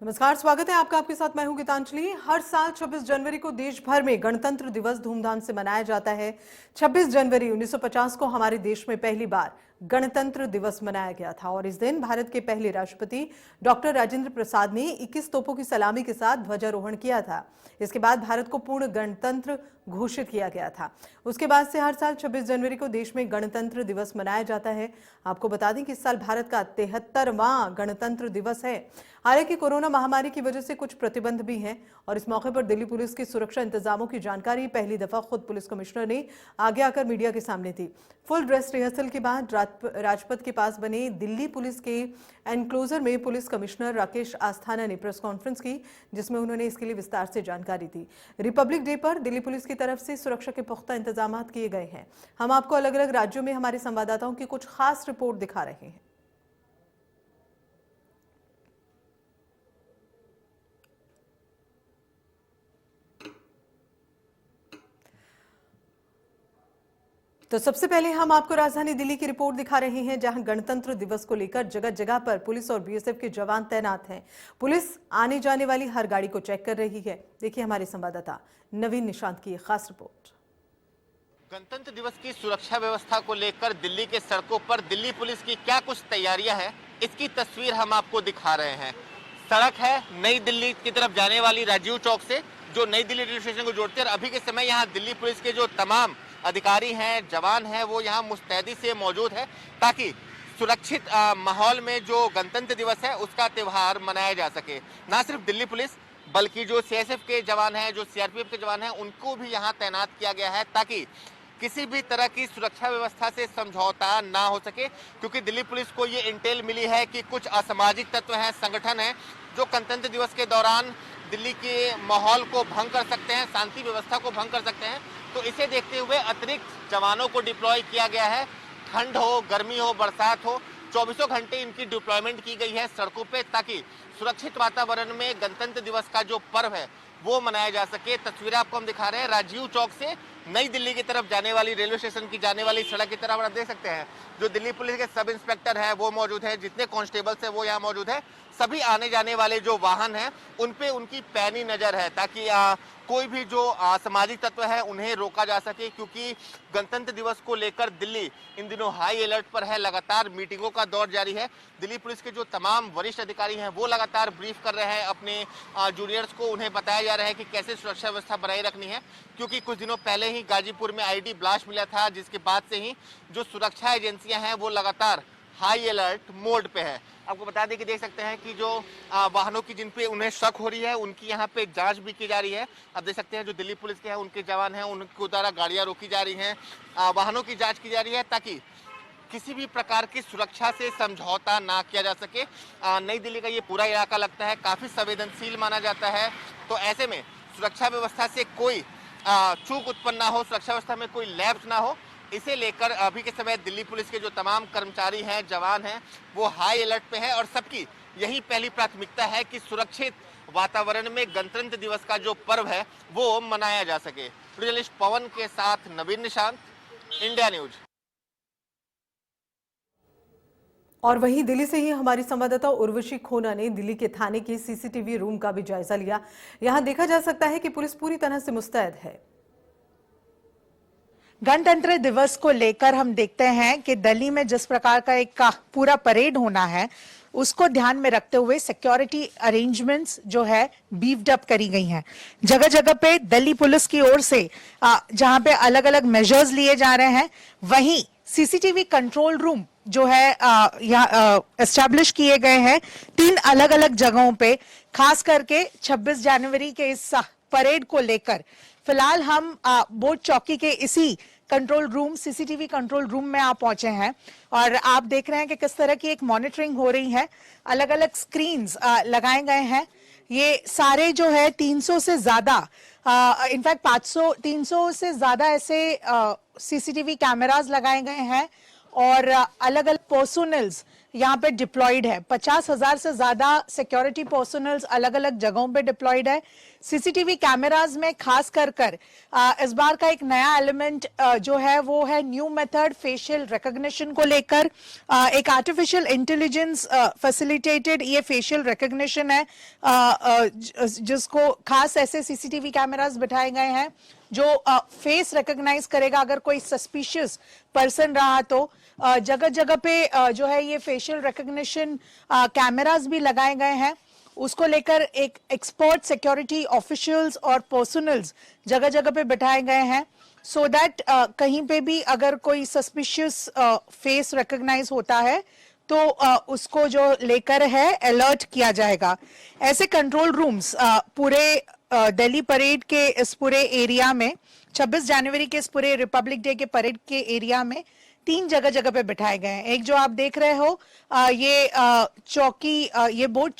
नमस्कार, स्वागत है आपका। आपके साथ मैं हूं गीतांजलि। हर साल 26 जनवरी को देश भर में गणतंत्र दिवस धूमधाम से मनाया जाता है। 26 जनवरी 1950 को हमारे देश में पहली बार गणतंत्र दिवस मनाया गया था और इस दिन भारत के पहले राष्ट्रपति डॉक्टर राजेंद्र प्रसाद ने 21 तोपों की सलामी के साथ ध्वजारोहण किया था। इसके बाद भारत को पूर्ण गणतंत्र घोषित किया गया था। उसके बाद से हर साल 26 जनवरी को देश में गणतंत्र दिवस मनाया जाता है। आपको बता दें कि इस साल भारत का 73वां गणतंत्र दिवस है। हालांकि कोरोना महामारी की वजह से कुछ प्रतिबंध भी हैं और इस मौके पर दिल्ली पुलिस के सुरक्षा इंतजामों की जानकारी पहली दफा खुद पुलिस कमिश्नर ने आगे आकर मीडिया के सामने दी। फुल ड्रेस रिहर्सल के बाद राजपथ के पास बने दिल्ली पुलिस के एनक्लोजर में पुलिस कमिश्नर राकेश आस्थाना ने प्रेस कॉन्फ्रेंस की, जिसमें उन्होंने इसके लिए विस्तार से जानकारी दी। रिपब्लिक डे पर दिल्ली पुलिस की तरफ से सुरक्षा के पुख्ता इंतजाम किए गए हैं। हम आपको अलग अलग राज्यों में हमारे संवाददाताओं की कुछ खास रिपोर्ट दिखा रहे हैं। तो सबसे पहले हम आपको राजधानी दिल्ली की रिपोर्ट दिखा रहे हैं, जहां गणतंत्र दिवस को लेकर जगह जगह पर पुलिस और बीएसएफ के जवान तैनात हैं। पुलिस आने जाने वाली हर गाड़ी को चेक कर रही है। देखिए हमारे संवाददाता नवीन निशांत की खास रिपोर्ट। गणतंत्र दिवस की सुरक्षा व्यवस्था को लेकर दिल्ली के सड़कों पर दिल्ली पुलिस की क्या कुछ तैयारियां हैं, इसकी तस्वीर हम आपको दिखा रहे हैं। सड़क है नई दिल्ली की तरफ जाने वाली राजीव चौक से, जो नई दिल्ली रेलवे स्टेशन को जोड़ती है। और अभी के समय यहाँ दिल्ली पुलिस के जो तमाम अधिकारी हैं, जवान हैं, वो यहाँ मुस्तैदी से मौजूद है ताकि सुरक्षित माहौल में जो गणतंत्र दिवस है उसका त्यौहार मनाया जा सके। ना सिर्फ दिल्ली पुलिस बल्कि जो सीएसएफ के जवान हैं, जो सीआरपीएफ के जवान हैं, उनको भी यहाँ तैनात किया गया है ताकि किसी भी तरह की सुरक्षा व्यवस्था से समझौता ना हो सके। क्योंकि दिल्ली पुलिस को ये इंटेल मिली है कि कुछ असामाजिक तत्व हैं, संगठन हैं, जो गणतंत्र दिवस के दौरान दिल्ली के माहौल को भंग कर सकते हैं, शांति व्यवस्था को भंग कर सकते हैं। तो इसे देखते हुए अतिरिक्त जवानों को डिप्लॉय किया गया है। ठंड हो, गर्मी हो, बरसात हो, 24 घंटे इनकी डिप्लॉयमेंट की गई है सड़कों पे ताकि सुरक्षित वातावरण में गणतंत्र दिवस का जो पर्व है वो मनाया जा सके। तस्वीरें आपको हम दिखा रहे हैं राजीव चौक से नई दिल्ली की तरफ जाने वाली रेलवे स्टेशन की जाने वाली सड़क की तरफ आप देख सकते हैं। जो दिल्ली पुलिस के सब इंस्पेक्टर है वो मौजूद है, जितने कांस्टेबल्स है वो यहाँ मौजूद है। सभी आने जाने वाले जो वाहन हैं उन पे उनकी पैनी नजर है ताकि कोई भी जो असामाजिक तत्व है उन्हें रोका जा सके। क्योंकि गणतंत्र दिवस को लेकर दिल्ली इन दिनों हाई अलर्ट पर है। लगातार मीटिंगों का दौर जारी है। दिल्ली पुलिस के जो तमाम वरिष्ठ अधिकारी हैं वो लगातार ब्रीफ कर रहे हैं अपने जूनियर्स को। उन्हें बताया जा रहा है कि कैसे सुरक्षा व्यवस्था बनाए रखनी है। क्योंकि कुछ दिनों पहले ही गाजीपुर में आईडी ब्लास्ट मिला था, जिसके बाद से ही जो सुरक्षा एजेंसियां हैं वो लगातार हाई अलर्ट मोड पे है। आपको बता दें कि देख सकते हैं कि जो वाहनों की जिन पे उन्हें शक हो रही है उनकी यहाँ पे जांच भी की जा रही है। आप देख सकते हैं जो दिल्ली पुलिस के हैं उनके जवान हैं, उनके द्वारा गाड़ियां रोकी जा रही हैं, वाहनों की जांच की जा रही है ताकि किसी भी प्रकार की सुरक्षा से समझौता ना किया जा सके। नई दिल्ली का ये पूरा इलाका लगता है काफी संवेदनशील माना जाता है। तो ऐसे में सुरक्षा व्यवस्था से कोई चूक उत्पन्न ना हो, सुरक्षा व्यवस्था में कोई लैप्स ना हो, इसे लेकर अभी के समय दिल्ली पुलिस के जो तमाम कर्मचारी हैं, जवान हैं, वो हाई अलर्ट पे है। और सबकी यही पहली प्राथमिकता है कि सुरक्षित वातावरण में गणतंत्र दिवस का जो पर्व है वो मनाया जा सके। जर्नलिस्ट पवन के साथ नवीन निशांत, इंडिया न्यूज। और वहीं दिल्ली से ही हमारी संवाददाता उर्वशी खोना ने दिल्ली के थाने के सीसीटीवी रूम का भी जायजा लिया। यहां देखा जा सकता है कि पुलिस पूरी तरह से मुस्तैद है। गणतंत्र दिवस को लेकर हम देखते हैं कि दिल्ली में जिस प्रकार का एक पूरा परेड होना है उसको ध्यान में रखते हुए सिक्योरिटी अरेंजमेंट्स जो है बीफ्ड अप करी गई हैं। जगह जगह पे दिल्ली पुलिस की ओर से जहां पे अलग अलग मेजर्स लिए जा रहे हैं, वहीं सीसीटीवी कंट्रोल रूम जो है यहाँ एस्टैब्लिश किए गए हैं 3 अलग अलग जगहों पे, खास करके 26 जनवरी के इस परेड को लेकर। फिलहाल हम बोर्ड चौकी के इसी control room, CCTV control room में आप पहुंचे हैं और आप देख रहे हैं कि किस तरह की एक मॉनिटरिंग हो रही है। अलग अलग स्क्रीन्स लगाए गए हैं। ये सारे जो है 300 से ज्यादा, इनफैक्ट 300 से ज्यादा ऐसे सीसीटीवी कैमरास लगाए गए हैं और अलग अलग पर्सोनल्स यहाँ पे डिप्लॉयड है। 50,000 से ज्यादा सिक्योरिटी पर्सनल्स अलग अलग जगहों पे डिप्लॉयड है। सीसीटीवी कैमराज में खास कर इस बार का एक नया एलिमेंट जो है वो है न्यू मेथड फेशियल रिकॉग्निशन को लेकर। एक आर्टिफिशियल इंटेलिजेंस फैसिलिटेटेड ये फेशियल रिकॉग्निशन है, जिसको खास ऐसे सीसीटीवी कैमराज बिठाए गए हैं जो फेस रिकॉग्नाइज करेगा अगर कोई सस्पिशियस पर्सन रहा तो। जगह जगह पे जो है ये फेशियल रिकॉग्निशन कैमरास भी लगाए गए हैं। उसको लेकर एक एक्सपर्ट सिक्योरिटी ऑफिशियल्स और पर्सनल्स जगह जगह पे बिठाए गए हैं, सो दैट कहीं पे भी अगर कोई सस्पिशियस फेस रिकॉग्नाइज होता है तो उसको जो लेकर है अलर्ट किया जाएगा। ऐसे कंट्रोल रूम्स पूरे दिल्ली परेड के इस पूरे एरिया में, 26 जनवरी के इस पूरे रिपब्लिक डे के परेड के एरिया में 3 जगह जगह पे बिठाए गए हैं। एक जो आप देख रहे हो ये चौकी, ये बोर्ड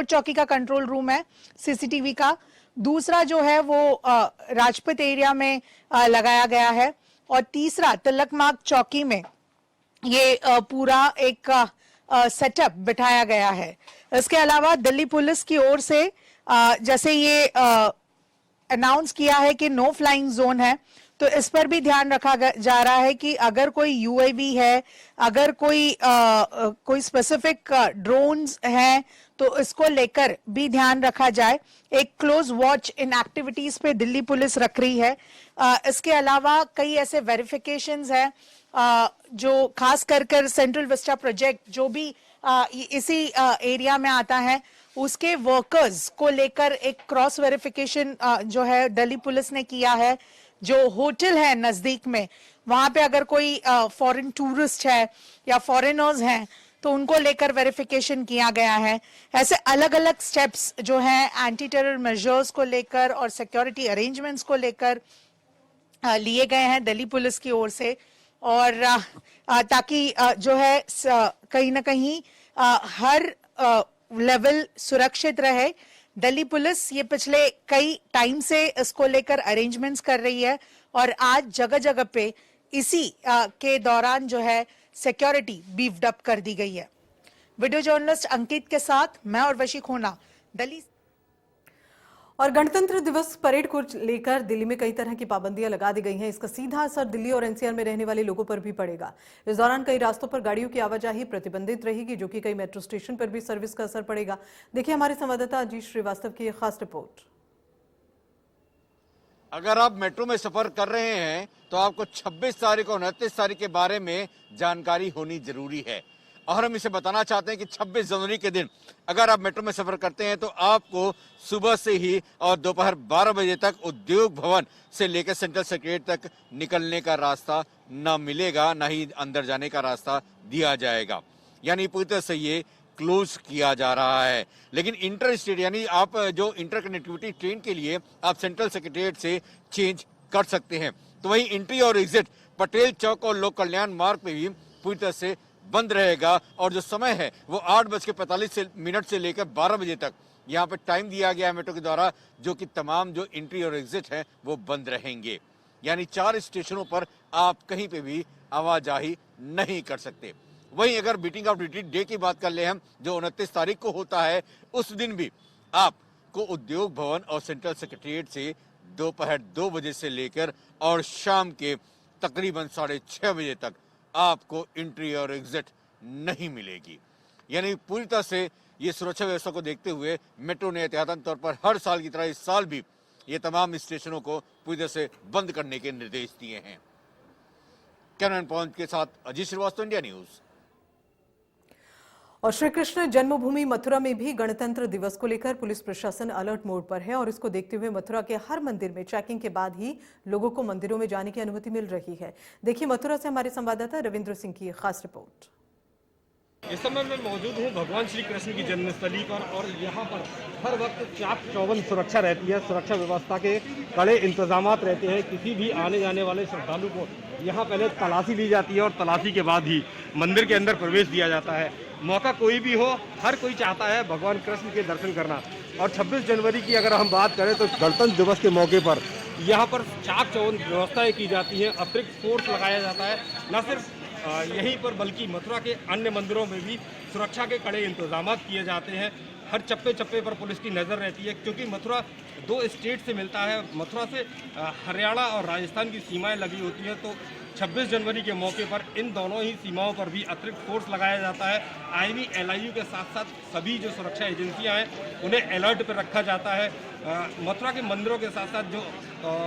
चौकी का कंट्रोल रूम है सीसीटीवी का। दूसरा जो है वो राजपथ एरिया में लगाया गया है, और तीसरा तिलक मार्ग चौकी में ये पूरा एक सेटअप बिठाया गया है। इसके अलावा दिल्ली पुलिस की ओर से जैसे ये अनाउंस किया है कि नो फ्लाइंग जोन है, तो इस पर भी ध्यान रखा जा रहा है कि अगर कोई यूएवी है, अगर कोई स्पेसिफिक ड्रोन्स हैं, तो इसको लेकर भी ध्यान रखा जाए। एक क्लोज वॉच इन एक्टिविटीज पे दिल्ली पुलिस रख रही है। इसके अलावा कई ऐसे वेरिफिकेशंस हैं जो खास कर सेंट्रल विस्टा प्रोजेक्ट जो भी इसी एरिया में आता है, उसके वर्कर्स को लेकर एक क्रॉस वेरिफिकेशन जो है दिल्ली पुलिस ने किया है। जो होटल है नजदीक में, वहां पे अगर कोई फॉरेन टूरिस्ट है या फॉरेनर्स हैं तो उनको लेकर वेरिफिकेशन किया गया है। ऐसे अलग अलग स्टेप्स जो हैं एंटी टेरर मेजर्स को लेकर और सिक्योरिटी अरेंजमेंट्स को लेकर लिए गए हैं दिल्ली पुलिस की ओर से, और ताकि जो है कहीं ना कहीं हर लेवल सुरक्षित रहे। दिल्ली पुलिस ये पिछले कई टाइम से इसको लेकर अरेंजमेंट्स कर रही है, और आज जगह जगह पे इसी के दौरान जो है सिक्योरिटी बीफ्ड अप कर दी गई है। वीडियो जर्नलिस्ट अंकित के साथ मैं और वशी खोना, दिल्ली। और गणतंत्र दिवस परेड को लेकर दिल्ली में कई तरह की पाबंदियां लगा दी गई हैं। इसका सीधा असर दिल्ली और एनसीआर में रहने वाले लोगों पर भी पड़ेगा। इस दौरान कई रास्तों पर गाड़ियों की आवाजाही प्रतिबंधित रहेगी, जो कि कई मेट्रो स्टेशन पर भी सर्विस का असर पड़ेगा। देखिए हमारे संवाददाता अजीत श्रीवास्तव की एक खास रिपोर्ट। अगर आप मेट्रो में सफर कर रहे हैं तो आपको 26 तारीख और 29 तारीख के बारे में जानकारी होनी जरूरी है, और हम इसे बताना चाहते हैं कि 26 जनवरी के दिन अगर आप मेट्रो में सफर करते हैं तो आपको सुबह से ही और दोपहर 12 बजे तक उद्योग भवन से लेकर सेंट्रल सेक्रेटरीट तक निकलने का रास्ता ना मिलेगा, ना ही अंदर जाने का रास्ता दिया जाएगा। यानी पूरी तरह से ये क्लोज किया जा रहा है। लेकिन इंटर स्टेट यानी आप जो इंटर कनेक्टिविटी ट्रेन के लिए आप सेंट्रल सेक्रेटरीट से चेंज कर सकते हैं, तो वही एंट्री और एग्जिट पटेल चौक और लोक कल्याण मार्ग पे भी पूरी तरह से बंद रहेगा। और जो समय है वो 8:45 से लेकर 12 बजे तक यहाँ पे टाइम दिया गया है मेट्रो के द्वारा, जो कि तमाम जो एंट्री और एग्जिट है वो बंद रहेंगे। यानी 4 स्टेशनों पर आप कहीं पे भी आवाजाही नहीं कर सकते। वहीं अगर बीटिंग ऑफ रिट्रीट डे की बात कर ले हम, जो 29 तारीख को होता है, उस दिन भी आपको उद्योग भवन और सेंट्रल सेक्रेटरीट से दोपहर 2 बजे से लेकर और शाम के तकरीबन 6:30 बजे तक आपको एंट्री और एग्जिट नहीं मिलेगी। यानी पूरी तरह से ये सुरक्षा व्यवस्था को देखते हुए मेट्रो ने एहतियातन तौर पर हर साल की तरह इस साल भी ये तमाम स्टेशनों को पूरी तरह से बंद करने के निर्देश दिए हैं। कैमरामैन पवन के साथ अजीत श्रीवास्तव, इंडिया न्यूज। और श्री कृष्ण जन्मभूमि मथुरा में भी गणतंत्र दिवस को लेकर पुलिस प्रशासन अलर्ट मोड पर है, और इसको देखते हुए मथुरा के हर मंदिर में चेकिंग के बाद ही लोगों को मंदिरों में जाने की अनुमति मिल रही है। देखिए मथुरा से हमारे संवाददाता रविंद्र सिंह की खास रिपोर्ट। इस समय मैं मौजूद हूँ भगवान श्री कृष्ण की जन्मस्थली पर, और यहाँ पर हर वक्त चाक चौबंद सुरक्षा रहती है। सुरक्षा व्यवस्था के कड़े इंतजाम रहते हैं। किसी भी आने जाने वाले श्रद्धालु को यहाँ पहले तलाशी ली जाती है, और तलाशी के बाद ही मंदिर के अंदर प्रवेश दिया जाता है। मौका कोई भी हो, हर कोई चाहता है भगवान कृष्ण के दर्शन करना। और 26 जनवरी की अगर हम बात करें तो गणतंत्र दिवस के मौके पर यहाँ पर चाक चौबंद व्यवस्थाएं की जाती हैं। अतिरिक्त फोर्स लगाया जाता है। न सिर्फ यहीं पर बल्कि मथुरा के अन्य मंदिरों में भी सुरक्षा के कड़े इंतजाम किए जाते हैं। हर चप्पे चप्पे पर पुलिस की नज़र रहती है, क्योंकि मथुरा 2 स्टेट से मिलता है। मथुरा से हरियाणा और राजस्थान की सीमाएं लगी होती हैं, तो 26 जनवरी के मौके पर इन दोनों ही सीमाओं पर भी अतिरिक्त फोर्स लगाया जाता है। आईवी, एलआईयू के साथ साथ सभी जो सुरक्षा एजेंसियां हैं उन्हें अलर्ट पर रखा जाता है। मथुरा के मंदिरों के साथ साथ जो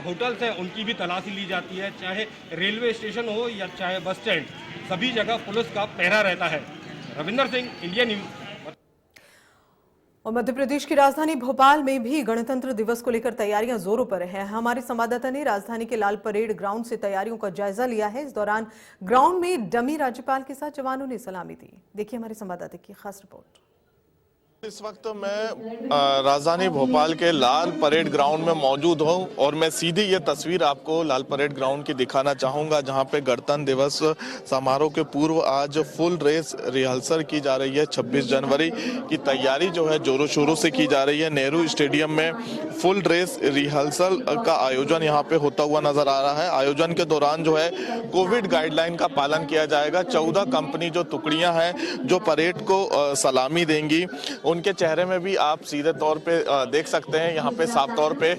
होटल्स हैं उनकी भी तलाशी ली जाती है, चाहे रेलवे स्टेशन हो या चाहे बस स्टैंड, सभी जगह पुलिस का पहरा रहता है। Ravinder Singh, India news. और मध्य प्रदेश की राजधानी भोपाल में भी गणतंत्र दिवस को लेकर तैयारियां जोरों पर हैं। हमारे संवाददाता ने राजधानी के लाल परेड ग्राउंड से तैयारियों का जायजा लिया है। इस दौरान ग्राउंड में डमी राज्यपाल के साथ जवानों ने सलामी दी। देखिए हमारे संवाददाता की खास रिपोर्ट। इस वक्त मैं राजधानी भोपाल के लाल परेड ग्राउंड में मौजूद हूं और मैं सीधी ये तस्वीर आपको लाल परेड ग्राउंड की दिखाना चाहूंगा, जहां पे गणतंत्र दिवस समारोह के पूर्व आज फुल ड्रेस रिहर्सल की जा रही है। 26 जनवरी की तैयारी जो है जोरों शोरों से की जा रही है। नेहरू स्टेडियम में फुल ड्रेस रिहर्सल का आयोजन यहाँ पे होता हुआ नजर आ रहा है। आयोजन के दौरान जो है कोविड गाइडलाइन का पालन किया जाएगा। 14 कंपनी जो टुकड़ियां हैं जो परेड को सलामी देंगी, उनके चेहरे में भी आप सीधे तौर पे देख सकते हैं, यहाँ पे साफ तौर पे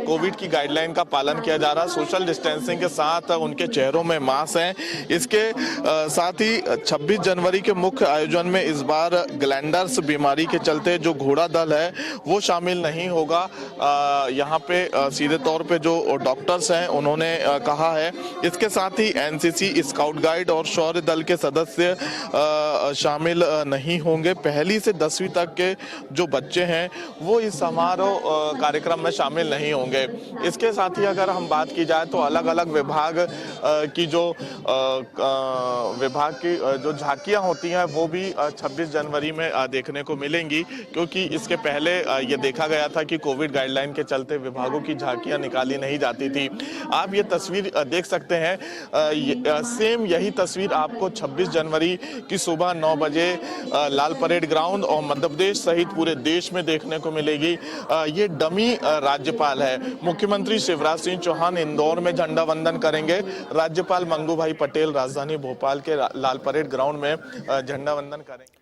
कोविड की गाइडलाइन का पालन किया जा रहा है। सोशल डिस्टेंसिंग के साथ उनके चेहरों में मास्क हैं। इसके साथ ही 26 जनवरी के मुख्य आयोजन में इस बार ग्लैंडर्स बीमारी के चलते जो घोड़ा दल है वो शामिल नहीं होगा। यहाँ पे सीधे तौर पे जो डॉक्टर्स हैं उन्होंने कहा है। इसके साथ ही एनसीसी, स्काउट गाइड और शौर्य दल के सदस्य शामिल नहीं होंगे। पहली से 10वीं तक के जो बच्चे हैं वो इस समारोह कार्यक्रम में शामिल नहीं होंगे। इसके साथ ही अगर हम बात की जाए तो अलग अलग विभाग की जो झांकियां होती हैं वो भी 26 जनवरी में देखने को मिलेंगी, क्योंकि इसके पहले ये देखा गया था कि कोविड गाइडलाइन के चलते विभागों की झांकियां निकाली नहीं जाती थी। आप ये तस्वीर देख सकते हैं, सेम यही तस्वीर आपको 26 जनवरी की सुबह 9 बजे लाल परेड ग्राउंड और मध्य प्रदेश सहित पूरे देश में देखने को मिलेगी। ये डमी राज्यपाल है। मुख्यमंत्री शिवराज सिंह चौहान इंदौर में झंडा वंदन करेंगे। राज्यपाल मंगू भाई पटेल राजधानी भोपाल के लाल परेड ग्राउंड में झंडा वंदन करेंगे।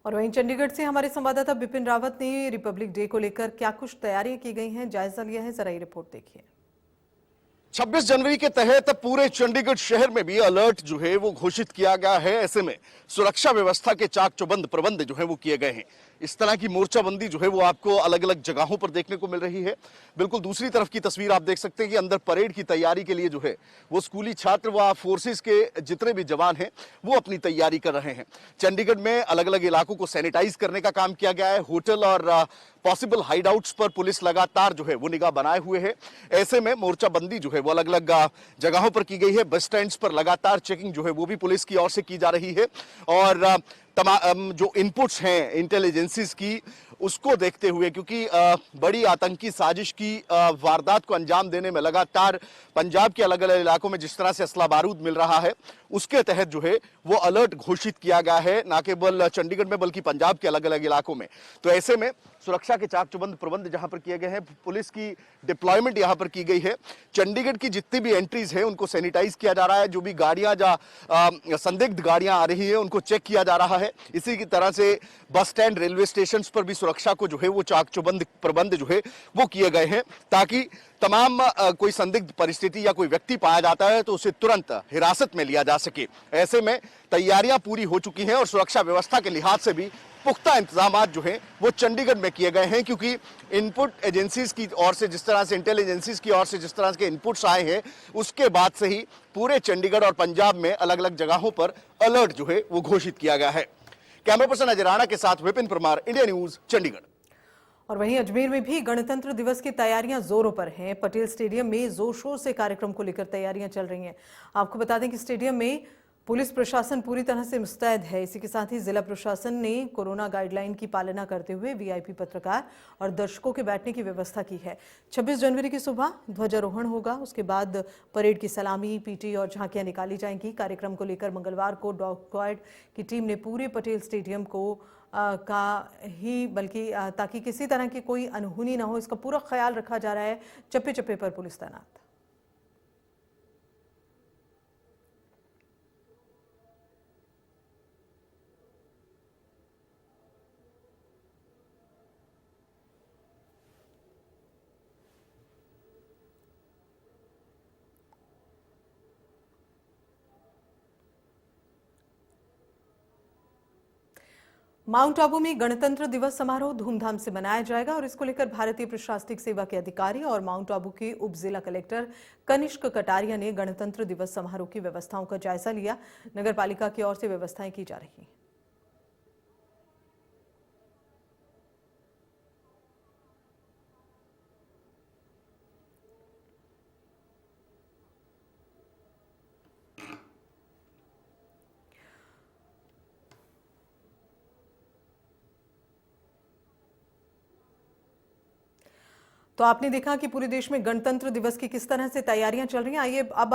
और वहीं चंडीगढ़ से हमारे संवाददाता विपिन रावत ने रिपब्लिक डे को लेकर क्या कुछ तैयारियां की गई हैं, जायजा लिया है, जरा ये रिपोर्ट देखिए। 26 जनवरी के तहत पूरे चंडीगढ़ शहर में भी अलर्ट जो है वो घोषित किया गया है। ऐसे में सुरक्षा व्यवस्था के चाक चौबंद प्रबंध जो है वो किए गए हैं। इस तरह की मोर्चाबंदी जो है वो आपको अलग अलग जगहों पर देखने को मिल रही है। बिल्कुल दूसरी तरफ की तस्वीर आप देख सकते हैं कि अंदर परेड की तैयारी के लिए जो है वो स्कूली छात्र व फोर्सेस के जितने भी जवान हैं वो अपनी तैयारी कर रहे हैं। चंडीगढ़ में अलग अलग इलाकों को सैनिटाइज करने का काम किया गया है। होटल और पॉसिबल हाइडआउट्स पर पुलिस लगातार जो है वो निगाह बनाए हुए है। ऐसे में मोर्चाबंदी जो है वो अलग अलग जगहों पर की गई है। बस स्टैंड्स पर लगातार चेकिंग जो है वो भी पुलिस की ओर से की जा रही है। और तमाम जो इनपुट्स हैं इंटेलिजेंसीज की उसको देखते हुए, क्योंकि बड़ी आतंकी साजिश की वारदात को अंजाम देने में लगातार पंजाब के अलग अलग इलाकों में जिस तरह से असला बारूद मिल रहा है उसके तहत जो है वो अलर्ट घोषित किया गया है, ना केवल चंडीगढ़ में बल्कि पंजाब के अलग अलग इलाकों में। तो ऐसे में सुरक्षा के चाक चौबंद प्रबंध जहां पर किए गए हैं, पुलिस की डिप्लॉयमेंट यहां पर की गई है। चंडीगढ़ की जितनी भी एंट्रीज है उनको सैनिटाइज किया जा रहा है। जो भी गाड़ियां संदिग्ध गाड़ियां आ रही है उनको चेक किया जा रहा है। इसी की तरह से बस स्टैंड, रेलवे स्टेशन पर भी सुरक्षा को जो है वो चाक चौबंद प्रबंध जो है वो किए गए हैं, ताकि तमाम कोई संदिग्ध परिस्थिति या कोई व्यक्ति पाया जाता है तो उसे तुरंत हिरासत में लिया जा सके। ऐसे में तैयारियां पूरी हो चुकी हैं और सुरक्षा व्यवस्था के लिहाज से भी पुख्ता इंतजाम जो हैं वो चंडीगढ़ में किए गए हैं, क्योंकि इनपुट एजेंसीज की ओर से जिस तरह से इंटेलिजेंसीज की ओर से जिस तरह के इनपुट्स आए हैं उसके बाद से ही पूरे चंडीगढ़ और पंजाब में अलग अलग जगहों पर अलर्ट जो है वो घोषित किया गया है। कैमरा पर्सन अजय राणा के साथ विपिन परमार, इंडिया न्यूज, चंडीगढ़। और वहीं अजमेर में भी गणतंत्र दिवस की तैयारियां जोरों पर हैं। पटेल स्टेडियम में जोर शोर से कार्यक्रम को लेकर तैयारियां चल रही हैं। आपको बता दें कि स्टेडियम में पुलिस प्रशासन पूरी तरह से मुस्तैद है। इसी के साथ ही जिला प्रशासन ने कोरोना गाइडलाइन की पालना करते हुए वीआईपी पत्रकार और दर्शकों के बैठने की व्यवस्था की है। 26 जनवरी की सुबह ध्वजारोहण होगा, उसके बाद परेड की सलामी, पीटी और झांकियां निकाली जाएंगी। कार्यक्रम को लेकर मंगलवार को डॉग स्क्वाड की टीम ने पूरे पटेल स्टेडियम को बल्कि ताकि किसी तरह की कोई अनहोनी ना हो, इसका पूरा ख्याल रखा जा रहा है। चप्पे चप्पे पर पुलिस तैनात। माउंट आबू में गणतंत्र दिवस समारोह धूमधाम से मनाया जाएगा और इसको लेकर भारतीय प्रशासनिक सेवा के अधिकारी और माउंट आबू के उप जिला कलेक्टर कनिष्क कटारिया ने गणतंत्र दिवस समारोह की व्यवस्थाओं का जायजा लिया। नगर पालिका की ओर से व्यवस्थाएं की जा रही हैं। तो आपने देखा कि पूरे देश में गणतंत्र दिवस की किस तरह से तैयारियां चल रही हैं। आइए अब